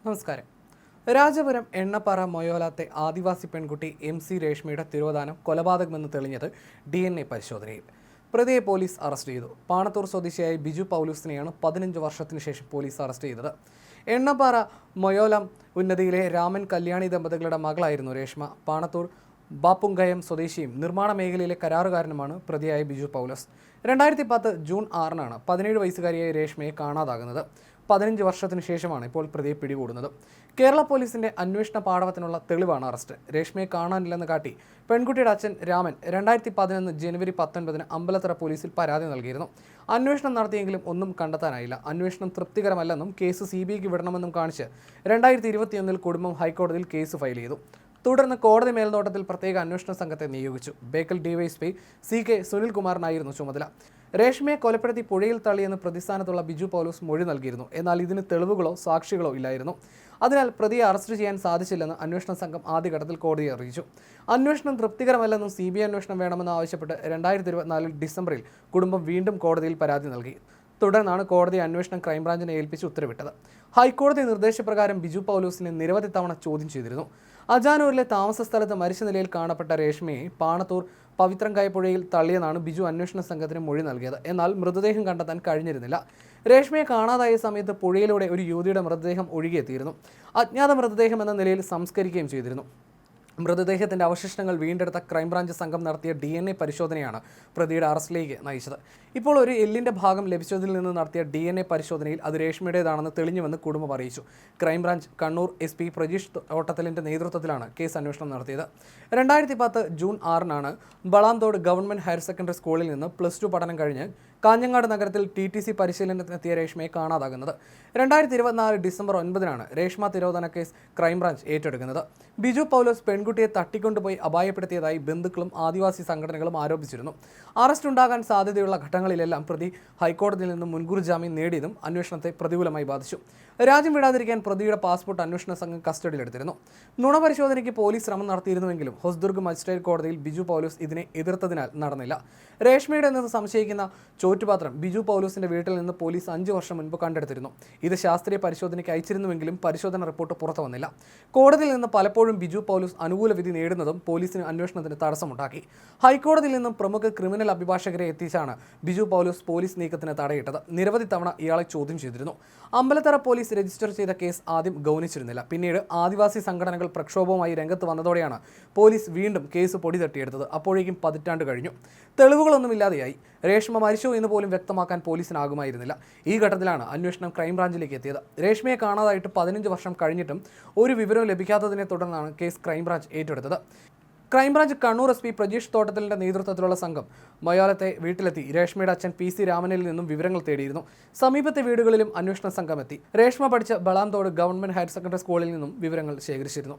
നമസ്കാരം. രാജപുരം എണ്ണപ്പാറ മൊയോലാത്തെ ആദിവാസി പെൺകുട്ടി MC രേഷ്മയുടെ തിരോധാനം കൊലപാതകമെന്ന് തെളിഞ്ഞത് DNA പരിശോധനയിൽ. പ്രതിയെ പോലീസ് അറസ്റ്റ് ചെയ്തു. പാണത്തൂർ സ്വദേശിയായ ബിജു പൗലൂസിനെയാണ് 15 വർഷത്തിന് ശേഷം പോലീസ് അറസ്റ്റ് ചെയ്തത്. എണ്ണപ്പാറ മൊയോലം ഉന്നതിയിലെ രാമൻ കല്യാണി ദമ്പതികളുടെ മകളായിരുന്നു രേഷ്മ. പാണത്തൂർ ബാപ്പുങ്കയം സ്വദേശിയും നിർമ്മാണ മേഖലയിലെ കരാറുകാരനുമാണ് പ്രതിയായ ബിജു പൗലോസ്. 2010 ജൂൺ 6-നാണ് 17 വയസ്സുകാരിയായ രേഷ്മയെ കാണാതാകുന്നത്. 15 വർഷത്തിന് ശേഷമാണ് ഇപ്പോൾ പ്രതിയെ പിടികൂടുന്നത്. കേരള പോലീസിന്റെ അന്വേഷണ പാടവത്തിനുള്ള തെളിവാണ് അറസ്റ്റ്. രേഷ്മയെ കാണാനില്ലെന്ന് കാട്ടി പെൺകുട്ടിയുടെ അച്ഛൻ രാമൻ 2011 ജനുവരി 19 അമ്പലത്തറ പോലീസിൽ പരാതി നൽകിയിരുന്നു. അന്വേഷണം നടത്തിയെങ്കിലും ഒന്നും കണ്ടെത്താനായില്ല. അന്വേഷണം തൃപ്തികരമല്ലെന്നും കേസ് CBIക്ക് വിടണമെന്നും കാണിച്ച് 2021 കുടുംബം ഹൈക്കോടതിയിൽ കേസ് ഫയൽ ചെയ്തു. തുടർന്ന് കോടതി മേൽനോട്ടത്തിൽ പ്രത്യേക അന്വേഷണ സംഘത്തെ നിയോഗിച്ചു. ബേക്കൽ DYSP CK സുനിൽകുമാറിനായിരുന്നു ചുമതല. രേഷ്മയെ കൊലപ്പെടുത്തി പുഴയിൽ തള്ളിയെന്ന് പ്രതിസ്ഥാനത്തുള്ള ബിജു പൗലോസ് മൊഴി നൽകിയിരുന്നു. എന്നാൽ ഇതിന് തെളിവുകളോ സാക്ഷികളോ ഇല്ലായിരുന്നു. അതിനാൽ പ്രതിയെ അറസ്റ്റ് ചെയ്യാൻ സാധിച്ചില്ലെന്ന് അന്വേഷണ സംഘം ആദ്യഘട്ടത്തിൽ കോടതിയെ അറിയിച്ചു. അന്വേഷണം തൃപ്തികരമല്ലെന്നും CBI അന്വേഷണം വേണമെന്ന് ആവശ്യപ്പെട്ട് 2024 ഡിസംബറിൽ കുടുംബം വീണ്ടും കോടതിയിൽ പരാതി നൽകി. തുടർന്നാണ് കോടതി അന്വേഷണം ക്രൈംബ്രാഞ്ചിനെ ഏൽപ്പിച്ച് ഉത്തരവിട്ടത്. ഹൈക്കോടതി നിർദ്ദേശപ്രകാരം ബിജു പൗലോസിനെ നിരവധി തവണ ചോദ്യം ചെയ്തിരുന്നു. അജാനൂരിലെ താമസ സ്ഥലത്ത് മരിച്ച നിലയിൽ കാണപ്പെട്ട രേഷ്മയെ പാണത്തൂർ പവിത്രംകായ പുഴയിൽ തള്ളിയെന്നാണ് ബിജു അന്വേഷണ സംഘത്തിന് മൊഴി നൽകിയത്. എന്നാൽ മൃതദേഹം കണ്ടെത്താൻ കഴിഞ്ഞിരുന്നില്ല. രേഷ്മയെ കാണാതായ സമയത്ത് പുഴയിലൂടെ ഒരു യുവതിയുടെ മൃതദേഹം ഒഴുകിയെത്തിയിരുന്നു. അജ്ഞാത മൃതദേഹം എന്ന നിലയിൽ സംസ്കരിക്കുകയും ചെയ്തിരുന്നു. മൃതദേഹത്തിന്റെ അവശിഷ്ടങ്ങൾ വീണ്ടെടുത്ത ക്രൈംബ്രാഞ്ച് സംഘം നടത്തിയ DNA പരിശോധനയാണ് പ്രതിയുടെ അറസ്റ്റിലേക്ക് നയിച്ചത്. ഇപ്പോൾ ഒരു എല്ലിന്റെ ഭാഗം ലഭിച്ചതിൽ നിന്ന് നടത്തിയ DNA പരിശോധനയിൽ അത് രേഷ്മയുടേതാണെന്ന് തെളിഞ്ഞുവെന്ന് കുടുംബം അറിയിച്ചു. ക്രൈംബ്രാഞ്ച് കണ്ണൂർ SP പ്രജീഷ് തോട്ടത്തിലിന്റെ നേതൃത്വത്തിലാണ് കേസ് അന്വേഷണം നടത്തിയത്. 2010 ജൂൺ 6-നാണ് ബളാന്തോട് ഗവൺമെന്റ് ഹയർ സെക്കൻഡറി സ്കൂളിൽ നിന്ന് +2 പഠനം കഴിഞ്ഞ് കാഞ്ഞങ്ങാട് നഗരത്തിൽ TTC പരിശീലനത്തിനെത്തിയ രേഷ്മയെ കാണാതാകുന്നത്. 2024 ഡിസംബർ 9-നാണ് രേഷ്മ തിരോധന കേസ് ക്രൈംബ്രാഞ്ച് ഏറ്റെടുക്കുന്നത്. ബിജു പൗലോസ് പെൺകുട്ടിയെ തട്ടിക്കൊണ്ടുപോയി അപായപ്പെടുത്തിയതായി ബന്ധുക്കളും ആദിവാസി സംഘടനകളും ആരോപിച്ചിരുന്നു. അറസ്റ്റ് ഉണ്ടാകാൻ സാധ്യതയുള്ള ഘട്ടങ്ങളിലെല്ലാം പ്രതി ഹൈക്കോടതിയിൽ നിന്ന് മുൻകൂർ ജാമ്യം നേടിയതും അന്വേഷണത്തെ പ്രതികൂലമായി ബാധിച്ചു. രാജ്യം വിടാതിരിക്കാൻ പ്രതിയുടെ പാസ്പോർട്ട് അന്വേഷണ സംഘം കസ്റ്റഡിയിലെടുത്തിരുന്നു. നുണപരിശോധനയ്ക്ക് പോലീസ് ശ്രമം നടത്തിയിരുന്നുവെങ്കിലും ഹൊസ്ദുർഗ് മജിസ്ട്രേറ്റ് കോടതിയിൽ ബിജു പൗലോസ് ഇതിനെ എതിർത്തതിനാൽ നടന്നില്ല. രേഷ്മയുടെ നിന്ന് സംശയിക്കുന്ന ചോറ്റുപാത്രം ബിജു പൗലോസിന്റെ വീട്ടിൽ നിന്ന് പോലീസ് 5 വർഷം മുൻപ് കണ്ടെടുത്തിരുന്നു. ഇത് ശാസ്ത്രീയ പരിശോധനയ്ക്ക് അയച്ചിരുന്നുവെങ്കിലും പരിശോധന റിപ്പോർട്ട് പുറത്തു വന്നില്ല. കോടതിയിൽ നിന്ന് പലപ്പോഴും ബിജു പൗലോസ് അനുകൂല വിധി നേടുന്നതും പോലീസിന് അന്വേഷണത്തിന് തടസ്സമുണ്ടാക്കി. ഹൈക്കോടതിയിൽ നിന്നും പ്രമുഖ ക്രിമിനൽ അഭിഭാഷകരെ എത്തിച്ചാണ് ബിജു പൗലോസ് പോലീസ് നീക്കത്തിന് തടയിട്ടത്. നിരവധി തവണ ഇയാളെ ചോദ്യം ചെയ്തിരുന്നു. അമ്പലത്തറ പോലീസ് രജിസ്റ്റർ ചെയ്ത കേസ് ആദ്യം ഗൗനിച്ചിരുന്നില്ല. പിന്നീട് ആദിവാസി സംഘടനകൾ പ്രക്ഷോഭവുമായി രംഗത്ത് വന്നതോടെയാണ് പോലീസ് വീണ്ടും കേസ് പൊടി തട്ടിയെടുത്തത്. അപ്പോഴേക്കും 10 പതിറ്റാണ്ട് കഴിഞ്ഞു. തെളിവുകളൊന്നുമില്ലാതെയായി. രേഷ്മ മരിച്ചോ എന്ന് പോലും വ്യക്തമാക്കാൻ പോലീസിനാകുമായിരുന്നില്ല. ഈ ഘട്ടത്തിലാണ് അന്വേഷണം ക്രൈംബ്രാഞ്ചിലേക്ക് എത്തിയത്. രേഷ്മയെ കാണാതായിട്ട് 15 വർഷം കഴിഞ്ഞിട്ടും ഒരു വിവരവും ലഭിക്കാത്തതിനെ തുടർന്നാണ് കേസ് ക്രൈംബ്രാഞ്ച് ഏറ്റെടുത്തത്. ക്രൈംബ്രാഞ്ച് കണ്ണൂർ SP പ്രജീഷ് തോട്ടത്തിലിന്റെ നേതൃത്വത്തിലുള്ള സംഘം മൊയോലത്തെ വീട്ടിലെത്തി രേഷ്മയുടെ അച്ഛൻ PC രാമനിൽ നിന്നും വിവരങ്ങൾ തേടിയിരുന്നു. സമീപത്തെ വീടുകളിലും അന്വേഷണ സംഘം എത്തി. രേഷ്മ പഠിച്ച ബളാന്തോട് ഗവൺമെന്റ് ഹയർ സെക്കൻഡറി സ്കൂളിൽ നിന്നും വിവരങ്ങൾ ശേഖരിച്ചിരുന്നു.